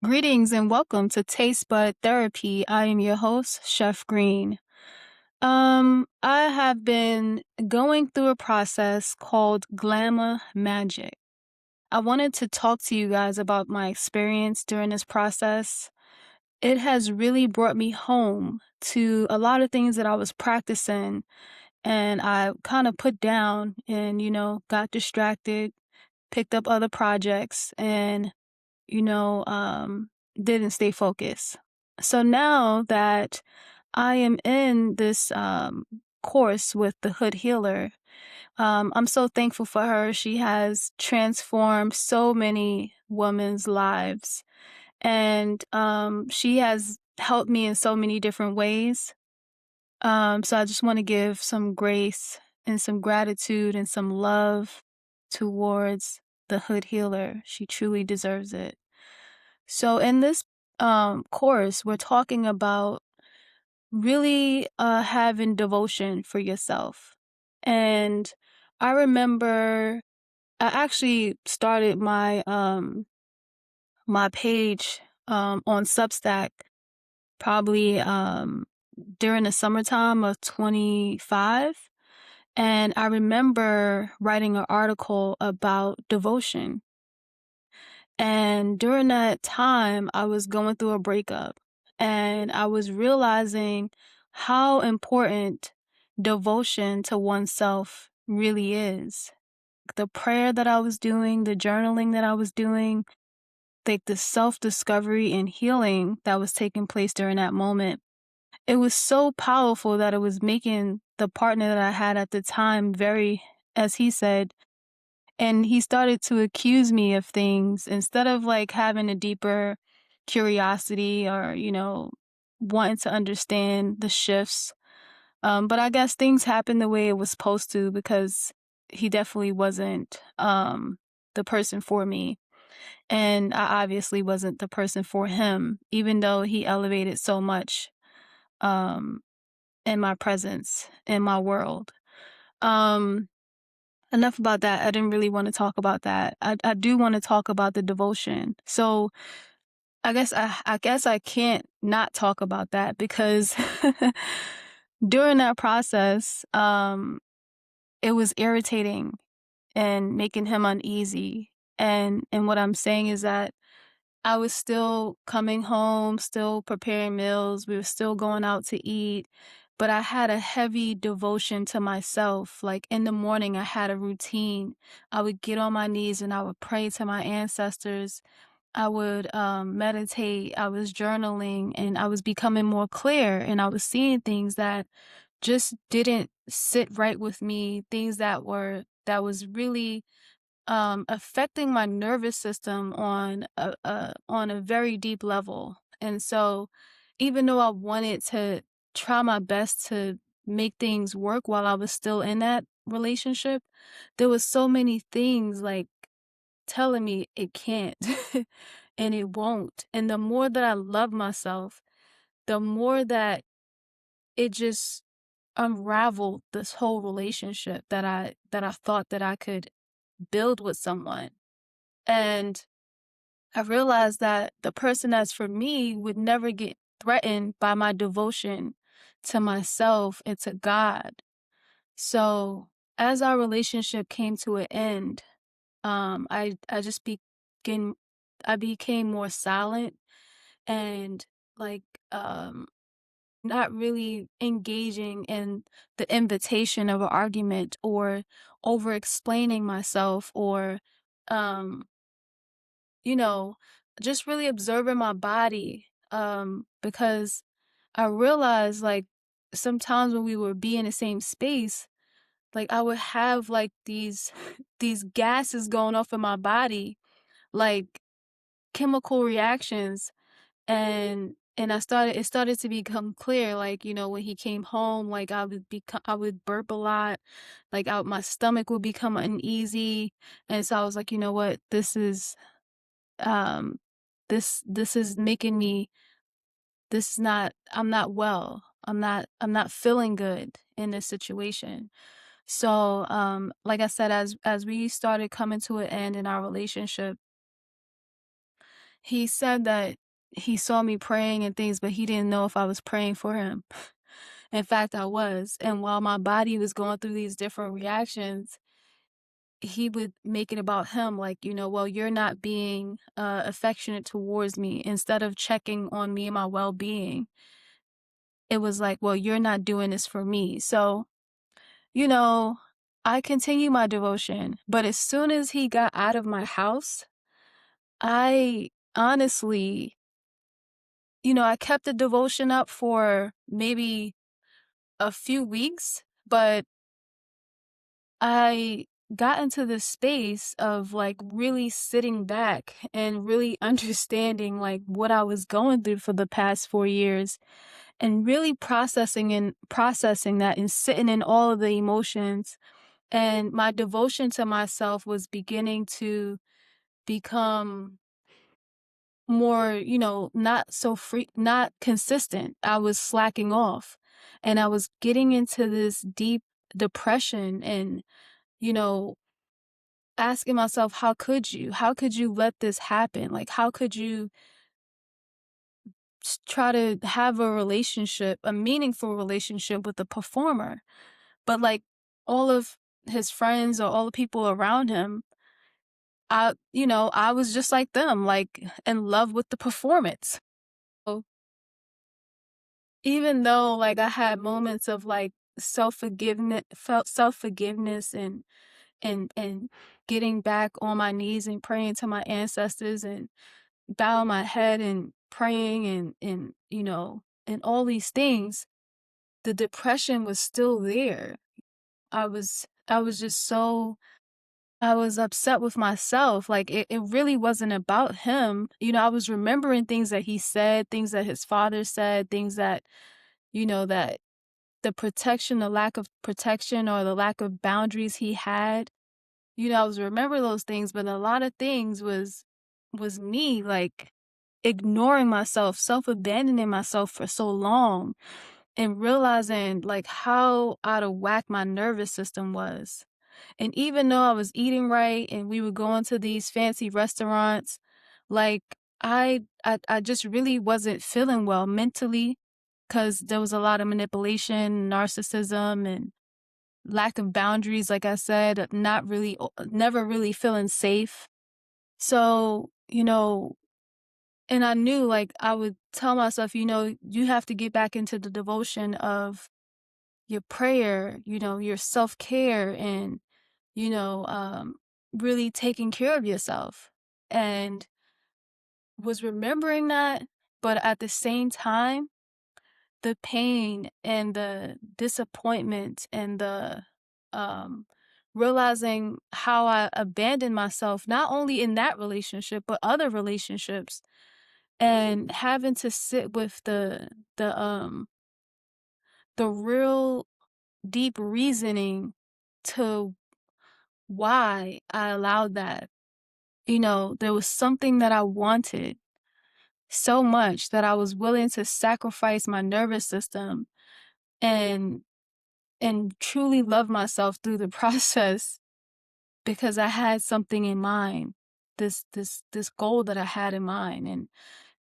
Greetings and welcome to Taste Bud Therapy. I am your host, Chef Green. I have been going through a process called Glamour Magic. I wanted to talk to you guys about my experience during this process. It has really brought me home to a lot of things that I was practicing and I kind of put down and, got distracted, picked up other projects and you know, um, didn't stay focused. So now that I am in this course with the Hood Healer, I'm so thankful for her. She has transformed so many women's lives, and she has helped me in so many different ways. So I just want to give some grace and some gratitude and some love towards the Hood Healer. She truly deserves it. So in this course, we're talking about really having devotion for yourself. And I remember I actually started my page on Substack probably during the summertime of 25. And I remember writing an article about devotion. And during that time, I was going through a breakup and I was realizing how important devotion to oneself really is. The prayer that I was doing, the journaling that I was doing, like the self-discovery and healing that was taking place during that moment. It was so powerful that it was making the partner that I had at the time very, as he said, and he started to accuse me of things instead of like having a deeper curiosity or, wanting to understand the shifts. But I guess things happened the way it was supposed to because he definitely wasn't the person for me. And I obviously wasn't the person for him, even though he elevated so much um, in my presence, in my world. Um, Enough about that. I didn't really want to talk about that. I do want to talk about the devotion. So I guess I can't not talk about that because during that process, it was irritating and making him uneasy. And what I'm saying is that I was still coming home, still preparing meals. We were still going out to eat, but I had a heavy devotion to myself. Like in the morning, I had a routine. I would get on my knees and I would pray to my ancestors. I would meditate. I was journaling and I was becoming more clear and I was seeing things that just didn't sit right with me, things that was really affecting my nervous system on a very deep level. And so even though I wanted to try my best to make things work while I was still in that relationship, there was so many things like telling me it can't and it won't. And the more that I love myself, the more that it just unraveled this whole relationship that I thought that I could build with someone. And I realized that the person that's for me would never get threatened by my devotion to myself and to God. So as our relationship came to an end, I just begin I became more silent and like not really engaging in the invitation of an argument or over explaining myself or um you know, just really observing my body, because I realized, like, sometimes when we would be in the same space, like, I would have, like, these these gases going off in my body, like, chemical reactions, and it started to become clear, like, when he came home, like, I would burp a lot, like, my stomach would become uneasy, and so I was like, "You know what? Um, this is making me this is not I'm not well. I'm not feeling good in this situation." So, like I said, as we started coming to an end in our relationship, He said that he saw me praying and things, but he didn't know if I was praying for him. In fact, I was. And while my body was going through these different reactions, he would make it about him, like, well, you're not being affectionate towards me. Instead of checking on me and my well-being, it was like, well, you're not doing this for me. So, you know, I continue my devotion, but as soon as he got out of my house, I honestly, I kept the devotion up for maybe a few weeks, but I got into this space of like really sitting back and really understanding like what I was going through for the past 4 years, and really processing that and sitting in all of the emotions. And my devotion to myself was beginning to become more, not so free, not consistent. I was slacking off, and I was getting into this deep depression, and, you know, asking myself, how could you? How could you let this happen? Like, how could you try to have a relationship, a meaningful relationship with a performer? But like all of his friends or all the people around him, I was just like them, like in love with the performance. So even though like I had moments of like self-forgiveness and getting back on my knees and praying to my ancestors and bowing my head and praying and and all these things, the depression was still there. I was just so I was upset with myself. Like it really wasn't about him. I was remembering things that he said, things that his father said, things that, that the lack of protection or the lack of boundaries he had. I was remember those things, but a lot of things was me like ignoring myself, self-abandoning myself for so long, and realizing like how out of whack my nervous system was. And even though I was eating right and we were going to these fancy restaurants, like I just really wasn't feeling well mentally, because there was a lot of manipulation, narcissism, and lack of boundaries. Like I said, never really feeling safe. So, and I knew like I would tell myself, you have to get back into the devotion of your prayer, your self-care, and, you know, um, really taking care of yourself. And was remembering that, but at the same time, the pain and the disappointment and the um realizing how I abandoned myself, not only in that relationship but other relationships, and having to sit with the the real deep reasoning to why I allowed that. There was something that I wanted so much that I was willing to sacrifice my nervous system and truly love myself through the process, because I had something in mind, this goal that I had in mind, and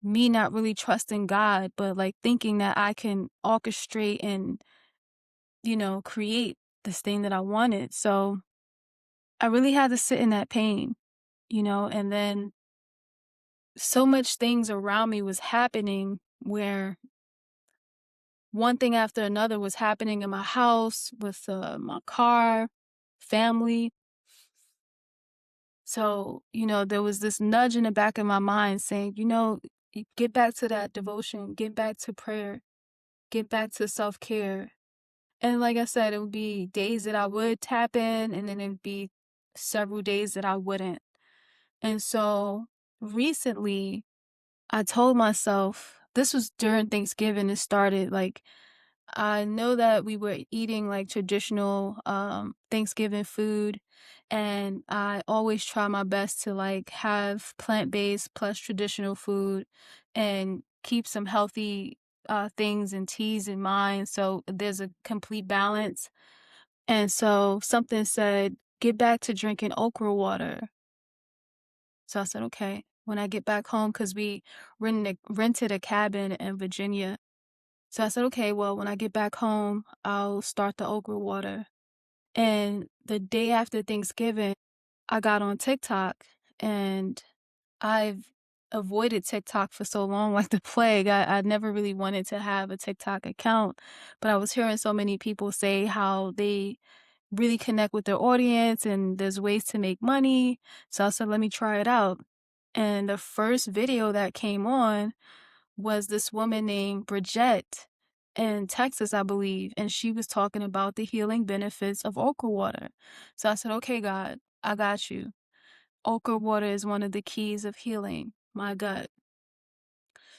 me not really trusting God, but like thinking that I can orchestrate and, create this thing that I wanted. So I really had to sit in that pain, and then so much things around me was happening where one thing after another was happening in my house, with my car, family. So, there was this nudge in the back of my mind saying, get back to that devotion, get back to prayer, get back to self care. And like I said, it would be days that I would tap in, and then it'd be several days that I wouldn't. And so recently, I told myself, this was during Thanksgiving, it started like, I know that we were eating like traditional Thanksgiving food, and I always try my best to like have plant-based plus traditional food and keep some healthy things and teas in mind, so there's a complete balance. And so something said, get back to drinking okra water. So I said, okay. when I get back home because we rented a cabin in Virginia. So I said, okay, well, when I get back home, I'll start the okra water. And the day after Thanksgiving, I got on TikTok, and I've avoided TikTok for so long, like the plague. I never really wanted to have a TikTok account, but I was hearing so many people say how they really connect with their audience and there's ways to make money. So I said, let me try it out. And the first video that came on was this woman named Bridget in Texas, I believe, and she was talking about the healing benefits of okra water. So I said, okay, God, I got you. Okra water is one of the keys of healing my gut.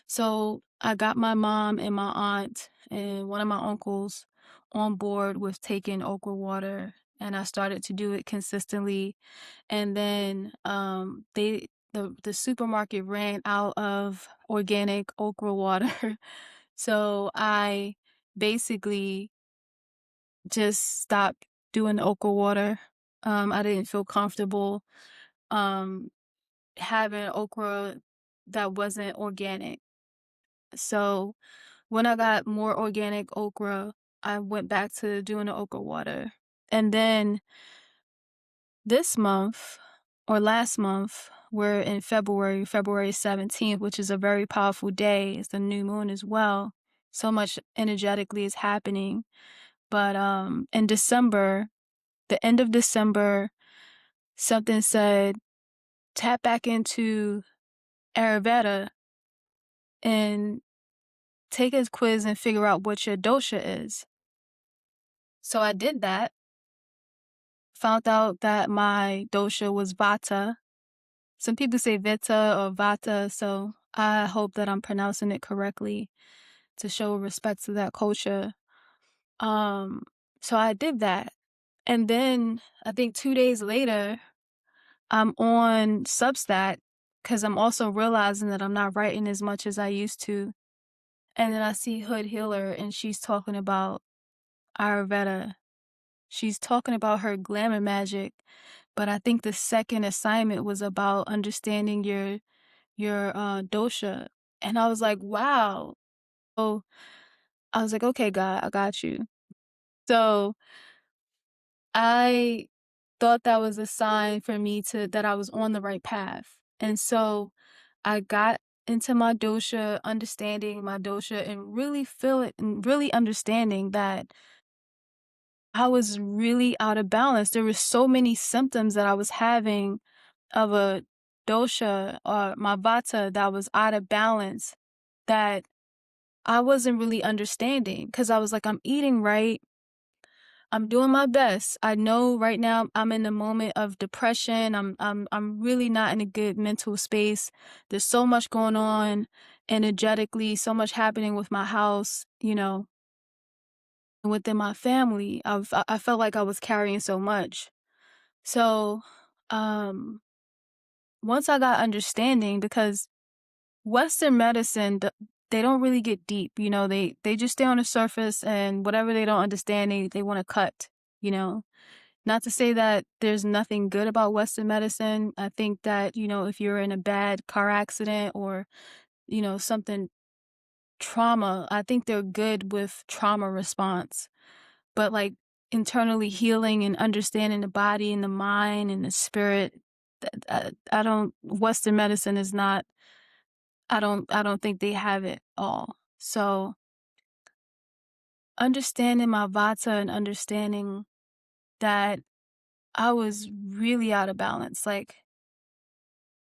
So I got my mom and my aunt and one of my uncles on board with taking okra water, and I started to do it consistently. And then the supermarket ran out of organic okra water. So I basically just stopped doing the okra water. I didn't feel comfortable um having okra that wasn't organic. So when I got more organic okra, I went back to doing the okra water. And then this month or last month, we're in February 17th, which is a very powerful day. It's the new moon as well. So much energetically is happening. But in December, the end of December, something said tap back into Ayurveda and take a quiz and figure out what your dosha is. So I did that, found out that my dosha was Vata. Some people say Vata or Vata, so I hope that I'm pronouncing it correctly to show respect to that culture. Um, so I did that. And then I think 2 days later, I'm on Substack because I'm also realizing that I'm not writing as much as I used to. And then I see Hood Healer, and she's talking about Ayurveda. She's talking about her Glamour Magic, but I think the second assignment was about understanding your dosha. And I was like, wow. So I was like, okay, God, I got you. So I thought that was a sign for me that I was on the right path. And so I got into my dosha, understanding my dosha, and really feel it and really understanding that I was really out of balance. There were so many symptoms that I was having of a dosha or my vata that was out of balance that I wasn't really understanding, because I was like, I'm eating right. I'm doing my best. I know right now I'm in a moment of depression. I'm really not in a good mental space. There's so much going on energetically, so much happening with my house, within my family. I felt like I was carrying so much. So, um once I got understanding, because Western medicine, they don't really get deep, they just stay on the surface, and whatever they don't understand, they want to cut, you know. Not to say that there's nothing good about Western medicine. I think that, if you're in a bad car accident or, something trauma, I think they're good with trauma response. But like internally healing and understanding the body and the mind and the spirit, I don't, Western medicine is not, I don't think they have it all. So understanding my vata and understanding that I was really out of balance, like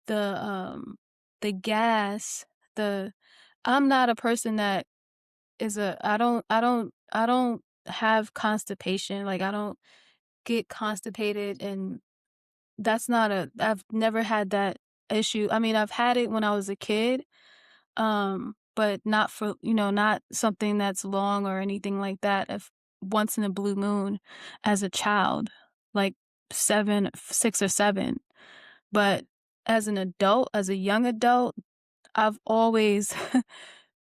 the um the gas, the I'm not a person that is a I don't have constipation. Like I don't get constipated, and I've never had that issue. I mean, I've had it when I was a kid, but not for, not something that's long or anything like that. If once in a blue moon as a child, like 6 or 7. But as an adult, as a young adult, I've always,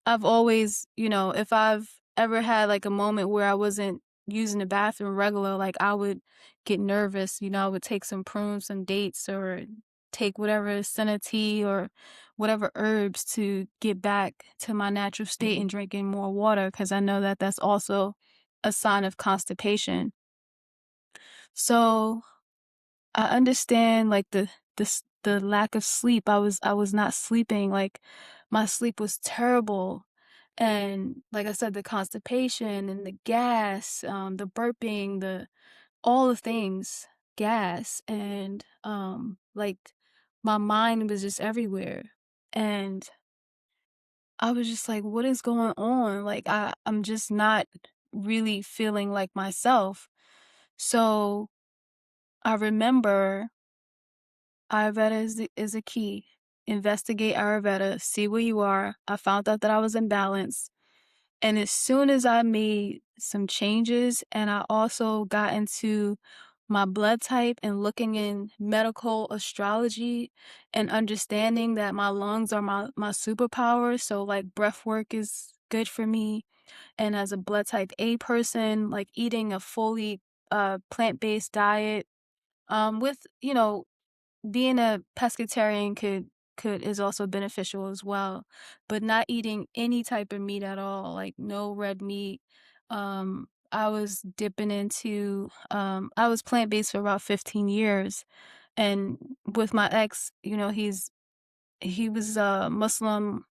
I've always, if I've ever had like a moment where I wasn't using the bathroom regular, like I would get nervous, I would take some prunes, some dates, or take whatever senna tea or whatever herbs to get back to my natural state and drinking more water because I know that that's also a sign of constipation. So I understand like the lack of sleep. I was not sleeping. Like my sleep was terrible. And like I said, the constipation and the gas, the burping, the all the things, gas, and like my mind was just everywhere. And I was just like, what is going on? Like I'm just not really feeling like myself. So I remember Ayurveda is a key. Investigate Ayurveda, see where you are. I found out that I was imbalanced. And as soon as I made some changes and I also got into my blood type and looking in medical astrology and understanding that my lungs are my superpower. So like breath work is good for me. And as a blood type A person, like eating a fully plant-based diet, with, being a pescatarian could is also beneficial as well, but not eating any type of meat at all, like no red meat. I was dipping into I was plant-based for about 15 years, and with my ex, he was Muslim,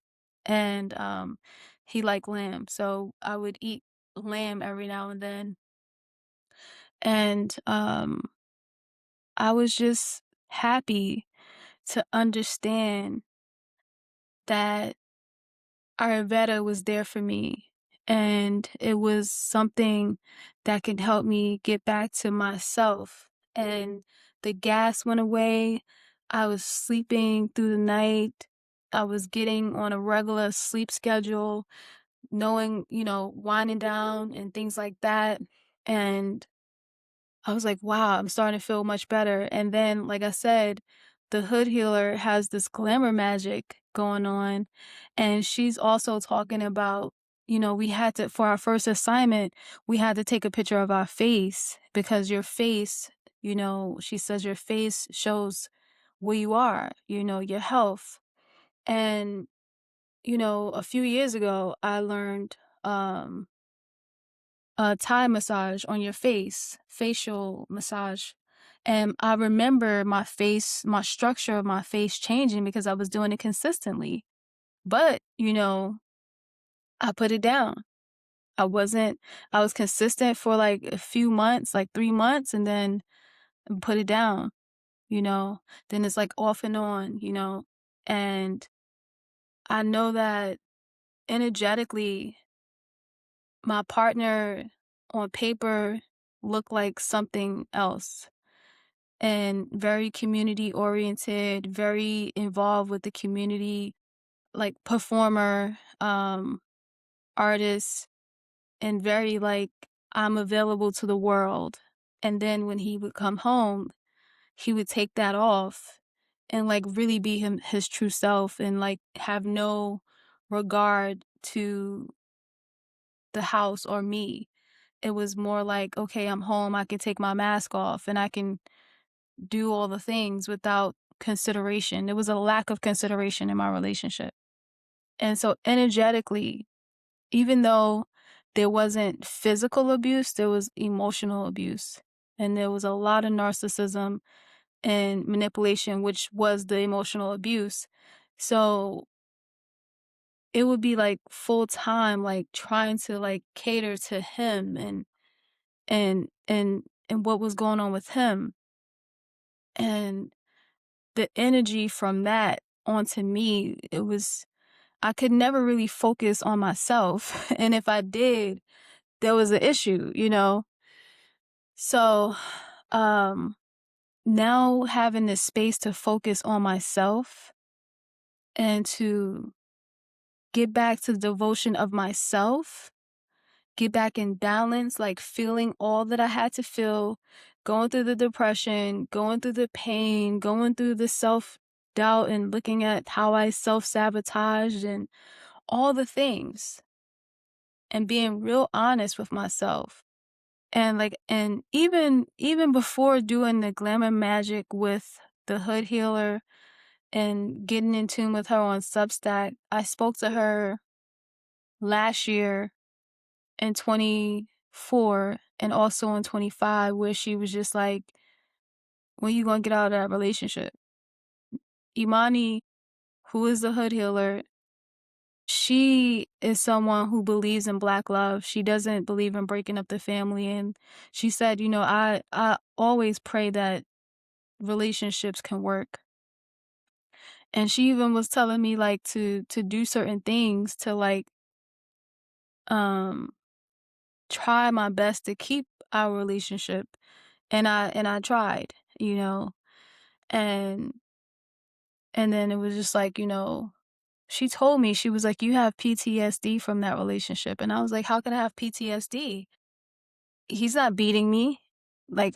and he liked lamb, so I would eat lamb every now and then. And I was just happy to understand that Ayurveda was there for me. And it was something that could help me get back to myself. And the gas went away. I was sleeping through the night. I was getting on a regular sleep schedule, knowing, winding down and things like that. And I was like, wow, I'm starting to feel much better. And then, like I said, the hood healer has this glamour magic going on. And she's also talking about, we had to, for our first assignment, we had to take a picture of our face because your face, she says your face shows where you are, your health. And, a few years ago, I learned, Thai massage on your face, facial massage. And I remember my structure of my face changing because I was doing it consistently. But, I put it down. I was consistent for like a few months, like 3 months, and then put it down, you know. Then it's like off and on, And I know that energetically, my partner on paper looked like something else and very community oriented, very involved with the community, like performer, artist, and very like I'm available to the world. And then when he would come home, he would take that off and like really be his true self and like have no regard to the house or me. It was more like, okay, I'm home, I can take my mask off and I can do all the things without consideration. There was a lack of consideration in my relationship. And so energetically, even though there wasn't physical abuse, there was emotional abuse. And there was a lot of narcissism and manipulation, which was the emotional abuse. So it would be like full time, like trying to like cater to him and what was going on with him. And the energy from that onto me, I could never really focus on myself. And if I did, there was an issue. So, now having this space to focus on myself and to get back to the devotion of myself, get back in balance, like feeling all that I had to feel, going through the depression, going through the pain, going through the self-doubt and looking at how I self-sabotaged and all the things and being real honest with myself. And even before doing the Glamour Magic with the Hood Healer and getting in tune with her on Substack. I spoke to her last year in 24 and also in 25, where she was just like, when you gonna get out of that relationship? Imani, who is the Hood Healer, she is someone who believes in Black love. She doesn't believe in breaking up the family. And she said, I always pray that relationships can work. And she even was telling me like to do certain things to like um try my best to keep our relationship. And I tried, and then it was just like, she told me, she was like, you have PTSD from that relationship. And I was like, how can I have PTSD? He's not beating me. Like,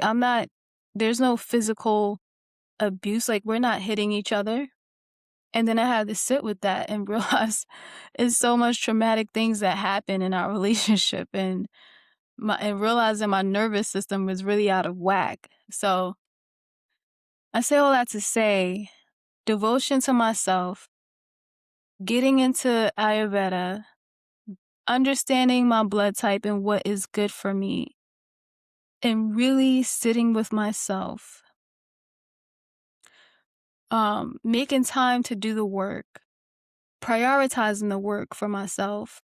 there's no physical abuse. Like, we're not hitting each other. And then I had to sit with that and realize it's so much traumatic things that happen in our relationship, and realizing my nervous system was really out of whack. So I say all that to say, devotion to myself, getting into Ayurveda, understanding my blood type and what is good for me, and really sitting with myself, making time to do the work, prioritizing the work for myself,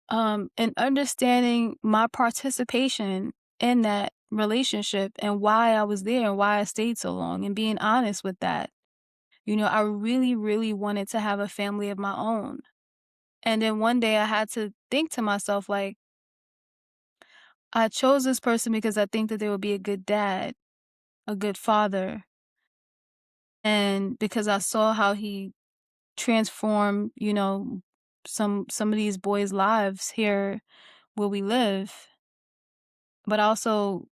and understanding my participation in that relationship and why I was there and why I stayed so long, and being honest with that. I really, really wanted to have a family of my own. And then one day I had to think to myself, like, I chose this person because I think that they would be a good dad, a good father, and because I saw how he transformed, some of these boys' lives here where we live. But also,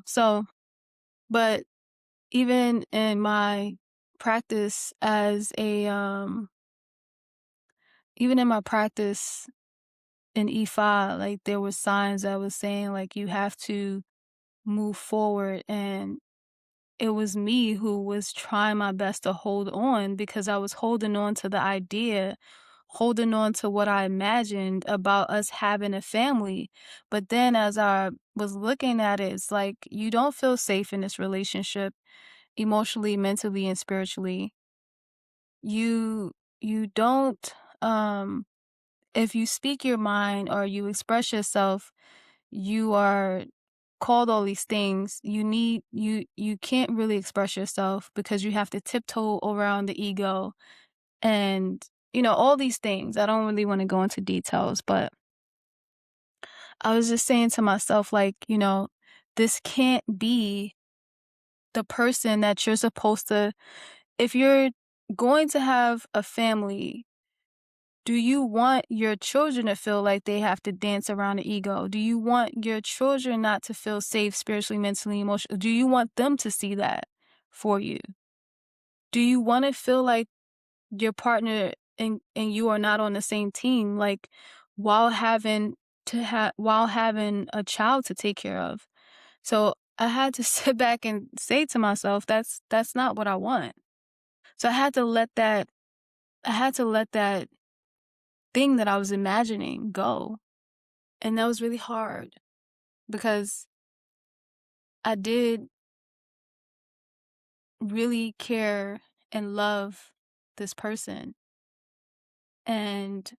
so, but even in my practice even in my practice in E5, like, there were signs that was saying, like, you have to move forward. And it was me who was trying my best to hold on, because I was holding on to the idea, holding on to what I imagined about us having a family. But then as I was looking at it, it's like, you don't feel safe in this relationship, emotionally, mentally, and spiritually. You don't, if you speak your mind or you express yourself, you are called all these things. You can't really express yourself because you have to tiptoe around the ego and all these things. I don't really want to go into details, but I was just saying to myself, like, this can't be the person that you're supposed to. If you're going to have a family, do you want your children to feel like they have to dance around the ego? Do you want your children not to feel safe spiritually, mentally, emotionally? Do you want them to see that for you? Do you want to feel like your partner and you are not on the same team, like, while having while having a child to take care of? So I had to sit back and say to myself, that's not what I want. So I had to let that thing that I was imagining go. And that was really hard because I did really care and love this person. And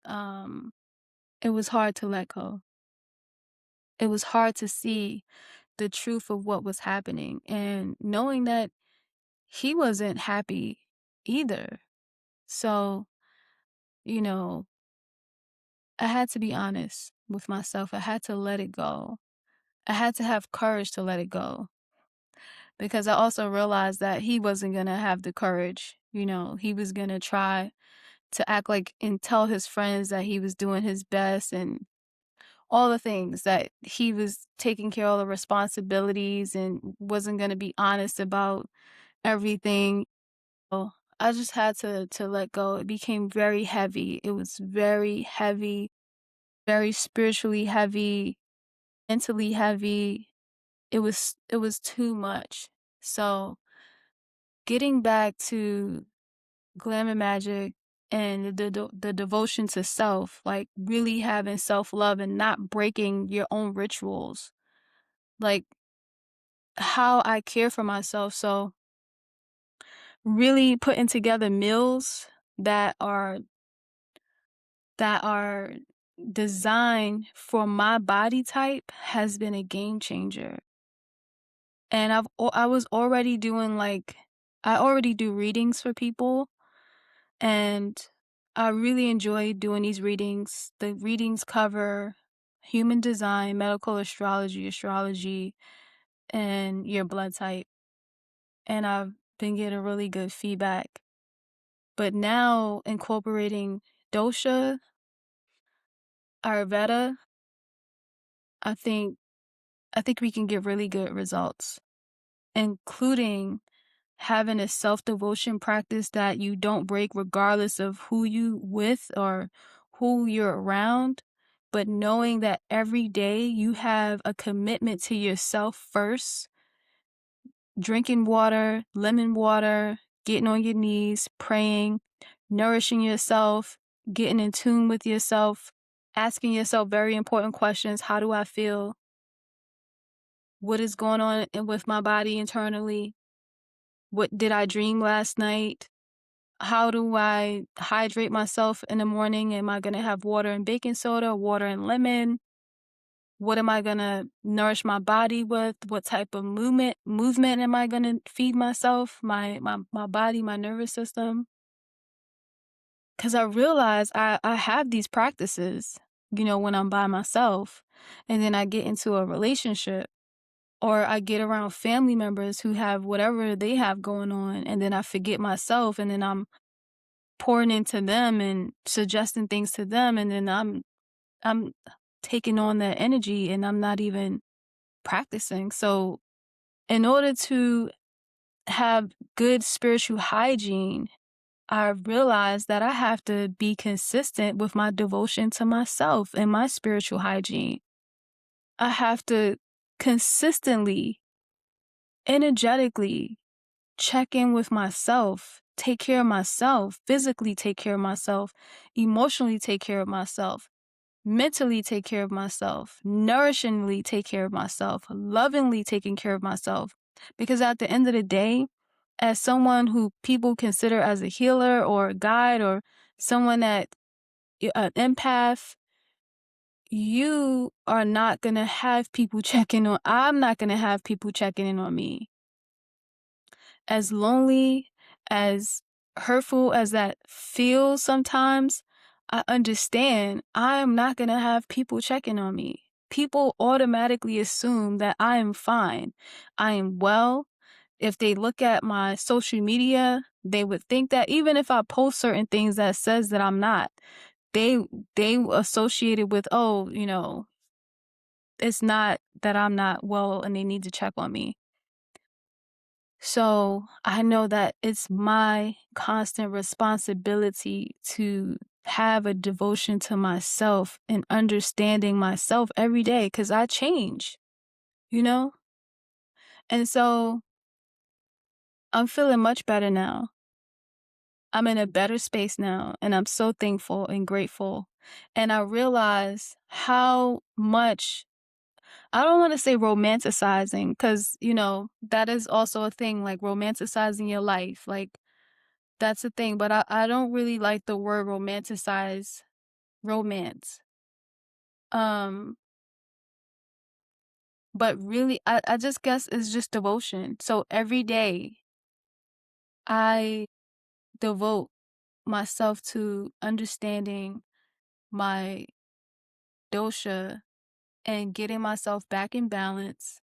it was hard to let go. It was hard to see the truth of what was happening and knowing that he wasn't happy either. So, you know, I had to be honest with myself. I had to let it go. I had to have courage to let it go, because I also realized that he wasn't going to have the courage. He was going to try to act like and tell his friends that he was doing his best and all the things, that he was taking care of all the responsibilities and wasn't going to be honest about everything. So I just had to let go. It became very heavy. It was very heavy, very spiritually heavy, mentally heavy. It was too much. So getting back to Glamour Magic and the devotion to self, like really having self-love and not breaking your own rituals, like how I care for myself. So really putting together meals that are that are designed for my body type has been a game changer. And I was already doing like I already do readings for people, and I really enjoy doing these readings. The readings cover human design, medical astrology, and your blood type. And I've been getting really good feedback. But now incorporating dosha, Ayurveda, I think I think we can get really good results, including having a self-devotion practice that you don't break regardless of who you with or who you're around, but knowing that every day you have a commitment to yourself first, drinking water, lemon water, getting on your knees, praying, nourishing yourself, getting in tune with yourself, asking yourself very important questions. How do I feel? What is going on with my body internally? What did I dream last night? How do I hydrate myself in the morning? Am I going to have water and baking soda, water and lemon? What am I going to nourish my body with? What type of movement am I going to feed myself, my body, my nervous system? Cuz I realize I have these practices, when I'm by myself, and then I get into a relationship or I get around family members who have whatever they have going on, and then I forget myself, and then I'm pouring into them and suggesting things to them, and then I'm taking on that energy and I'm not even practicing. So in order to have good spiritual hygiene, I realized that I have to be consistent with my devotion to myself and my spiritual hygiene. I have to consistently, energetically check in with myself, take care of myself, physically take care of myself, emotionally take care of myself, mentally take care of myself, nourishingly take care of myself, lovingly taking care of myself. Because at the end of the day, as someone who people consider as a healer or a guide or someone that an empath, you are not going to have people checking on, I'm not going to have people checking in on me. As lonely, as hurtful as that feels sometimes, I understand I am not going to have people checking on me. People automatically assume that I am fine. I am well. If they look at my social media, they would think that even if I post certain things that says that I'm not, they associate it with, oh, it's not that I'm not well and they need to check on me. So I know that it's my constant responsibility to have a devotion to myself and understanding myself every day because I change, you know? And so I'm feeling much better now. I'm in a better space now, and I'm so thankful and grateful. And I realize how much I don't want to say romanticizing because, that is also a thing, like romanticizing your life. Like, that's the thing, but I don't really like the word romanticize romance. Um, but really, I just guess it's just devotion. So every day I devote myself to understanding my dosha and getting myself back in balance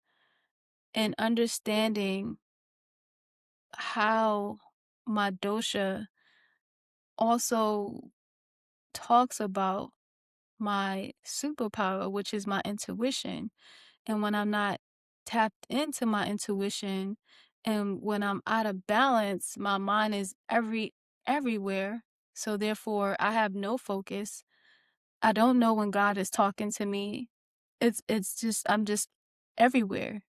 and understanding how my dosha also talks about my superpower, which is my intuition. And when I'm not tapped into my intuition and when I'm out of balance, my mind is everywhere. So therefore I have no focus. I don't know when God is talking to me. It's just I'm just everywhere.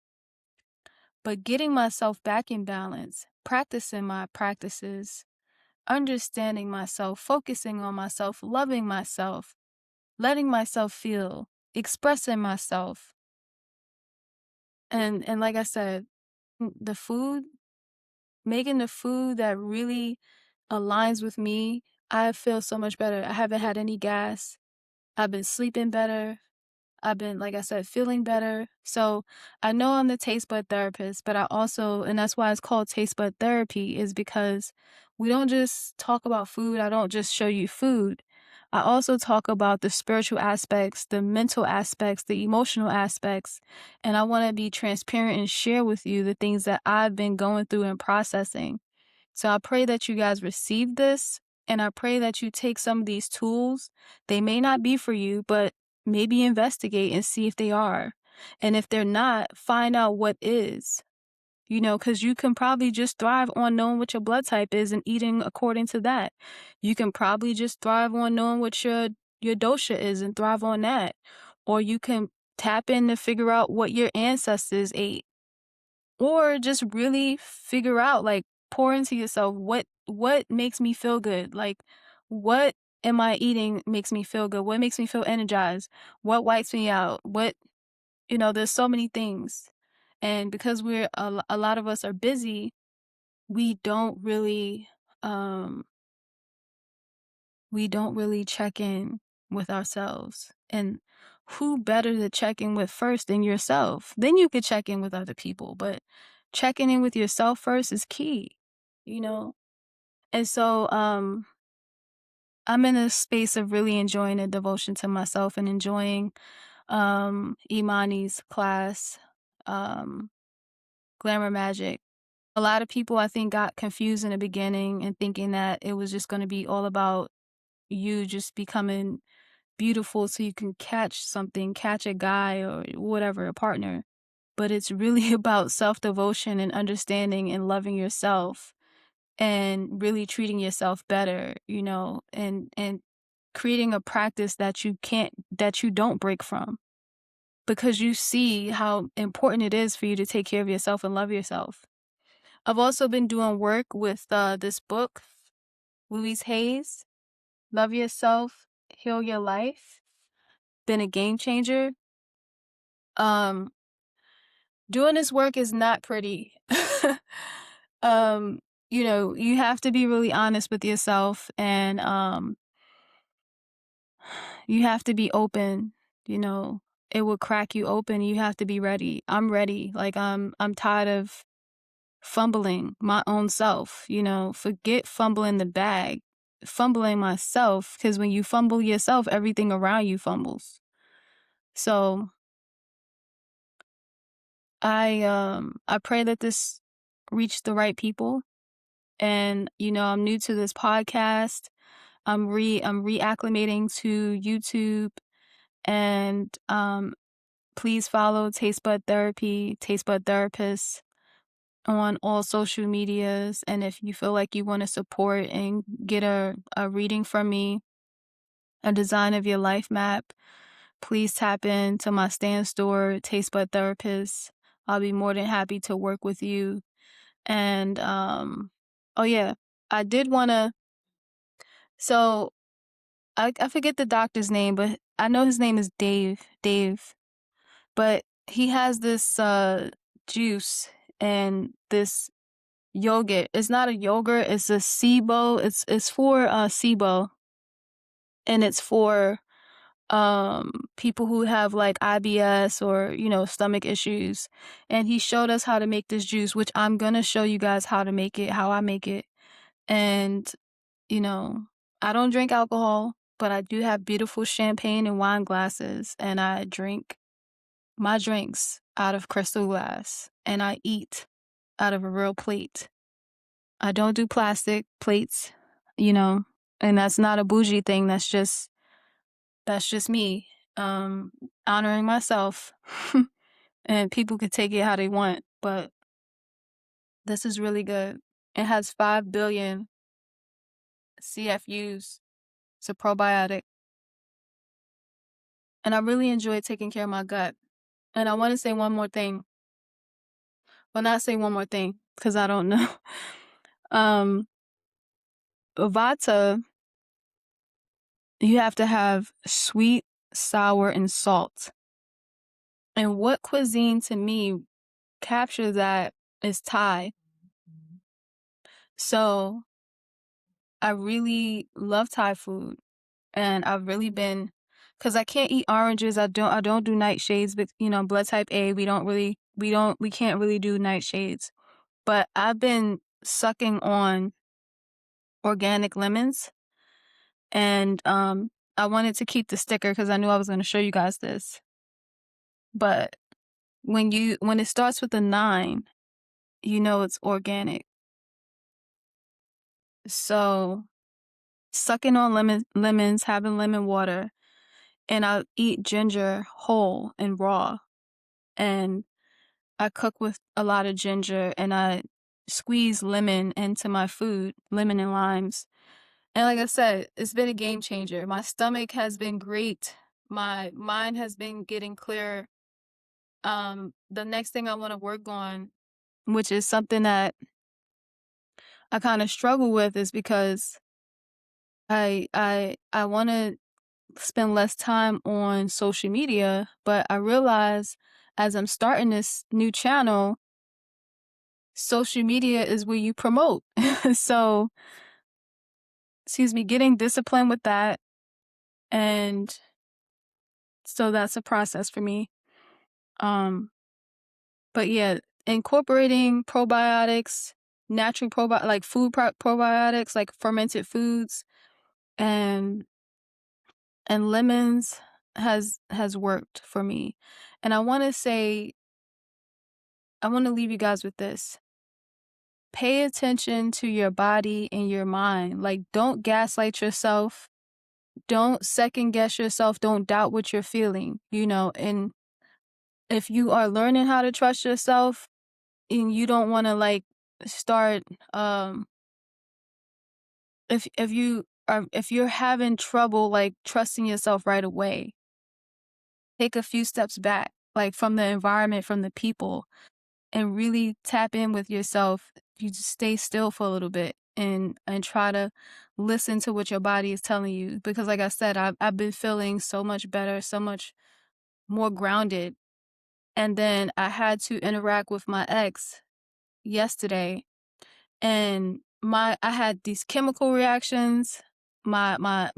But getting myself back in balance, practicing my practices, understanding myself, focusing on myself, loving myself, letting myself feel, expressing myself. And like I said, the food, making the food that really aligns with me, I feel so much better. I haven't had any gas. I've been sleeping better. I've been, like I said, feeling better. So I know I'm the taste bud therapist, but I also, and that's why it's called taste bud therapy, is because we don't just talk about food. I don't just show you food. I also talk about the spiritual aspects, the mental aspects, the emotional aspects. And I want to be transparent and share with you the things that I've been going through and processing. So I pray that you guys receive this, and I pray that you take some of these tools. They may not be for you, but maybe investigate and see if they are. And if they're not, find out what is. Because you can probably just thrive on knowing what your blood type is and eating according to that. You can probably just thrive on knowing what your dosha is and thrive on that. Or you can tap in to figure out what your ancestors ate, or just really figure out, like, pour into yourself, what makes me feel good, like, what am I eating makes me feel good, what makes me feel energized, what wipes me out, there's so many things. And because a lot of us are busy, we don't really um we don't really check in with ourselves. And who better to check in with first than yourself? Then you could check in with other people, but checking in with yourself first is key, you know? And so I'm in a space of really enjoying a devotion to myself and enjoying Imani's class, um, Glamour Magic. A lot of people, I think, got confused in the beginning and thinking that it was just going to be all about you just becoming beautiful so you can catch a guy or whatever, a partner. But it's really about self-devotion and understanding and loving yourself and really treating yourself better, and creating a practice that you don't break from, because you see how important it is for you to take care of yourself and love yourself. I've also been doing work with this book, Louise Hay's, Love Yourself, Heal Your Life. Been a game changer. Um, Doing this work is not pretty. um, you have to be really honest with yourself, and you have to be open, you know. It will crack you open. You have to be ready. I'm ready. Like I'm tired of fumbling my own self, Forget fumbling the bag. Fumbling myself, because when you fumble yourself, everything around you fumbles. So I pray that this reached the right people. And I'm new to this podcast. I'm reacclimating to YouTube, and please follow Taste Bud Therapy, Taste Bud Therapist on all social medias. And if you feel like you want to support and get a reading from me, a design of your life map, please tap into my stand store, Taste Bud Therapist. I'll be more than happy to work with you. And oh yeah, I did want to. So I forget the doctor's name, but I know his name is Dave. Dave, but he has this juice and this yogurt. It's not a yogurt. It's a SIBO. It's for SIBO, and it's for people who have like IBS or stomach issues. And he showed us how to make this juice, which I'm gonna show you guys how to make it, how I make it. And you know, I don't drink alcohol, but I do have beautiful champagne and wine glasses, and I drink my drinks out of crystal glass, and I eat out of a real plate. I don't do plastic plates, and that's not a bougie thing. That's just me, honoring myself. And people can take it how they want, but this is really good. It has 5 billion CFUs. It's a probiotic. And I really enjoy taking care of my gut. And I want to say one more thing. Well, not say one more thing because I don't know. Um, Vata, you have to have sweet, sour, and salt. And what cuisine to me captures that is Thai. So I really love Thai food, and I've really been, because I can't eat oranges. I don't do nightshades, but blood type A. We can't really do nightshades. But I've been sucking on organic lemons, and I wanted to keep the sticker because I knew I was going to show you guys this. But when it starts with a 9, it's organic. So sucking on lemons, having lemon water, and I'll eat ginger whole and raw. And I cook with a lot of ginger, and I squeeze lemon into my food, lemon and limes. And like I said, it's been a game changer. My stomach has been great. My mind has been getting clearer. The next thing I want to work on, which is something that I kind of struggle with, is because I want to spend less time on social media, but I realize as I'm starting this new channel, social media is where you promote. So, excuse me, getting disciplined with that. And so that's a process for me. But yeah, incorporating probiotics, natural like probiotics, like fermented foods, and lemons has worked for me. And I want to leave you guys with this. Pay attention to your body and your mind. Like, don't gaslight yourself. Don't second guess yourself. Don't doubt what you're feeling, and if you are learning how to trust yourself and you don't want to like start, if you're having trouble like trusting yourself right away, take a few steps back, like from the environment, from the people, and really tap in with yourself. You just stay still for a little bit and try to listen to what your body is telling you. Because like I said, I've been feeling so much better, so much more grounded. And then I had to interact with my ex yesterday, and I had these chemical reactions. My mind,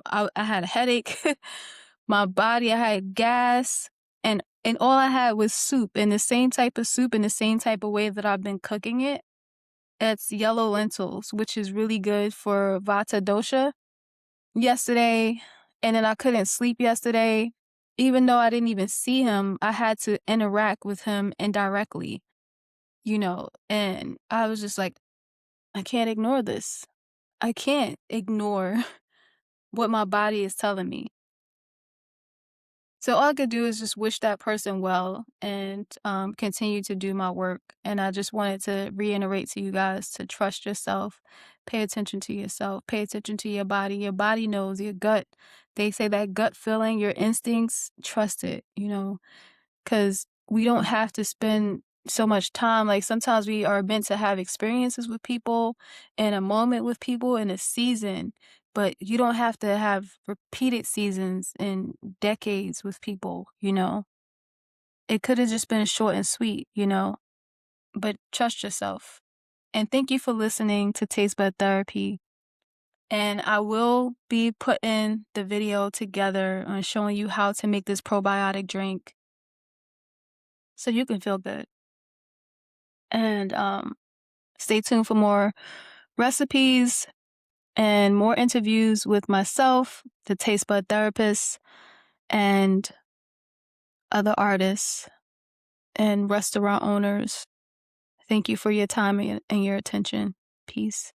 I had a headache. My body, I had gas, and all I had was soup, and the same type of soup in the same type of way that I've been cooking it. It's yellow lentils, which is really good for Vata dosha. Yesterday, and then I couldn't sleep yesterday. Even though I didn't even see him, I had to interact with him indirectly, and I was just like, I can't ignore this. I can't ignore what my body is telling me. So all I could do is just wish that person well and continue to do my work. And I just wanted to reiterate to you guys to trust yourself, pay attention to yourself, pay attention to your body. Your body knows, your gut. They say that gut feeling, your instincts, trust it, because we don't have to spend so much time. Like sometimes we are meant to have experiences with people and a moment with people in a season, but you don't have to have repeated seasons and decades with people. It could have just been short and sweet. But trust yourself. And thank you for listening to Taste Bud Therapy. And I will be putting the video together on showing you how to make this probiotic drink so you can feel good. And stay tuned for more recipes and more interviews with myself, the Taste Bud Therapist, and other artists and restaurant owners. Thank you for your time and your attention. Peace.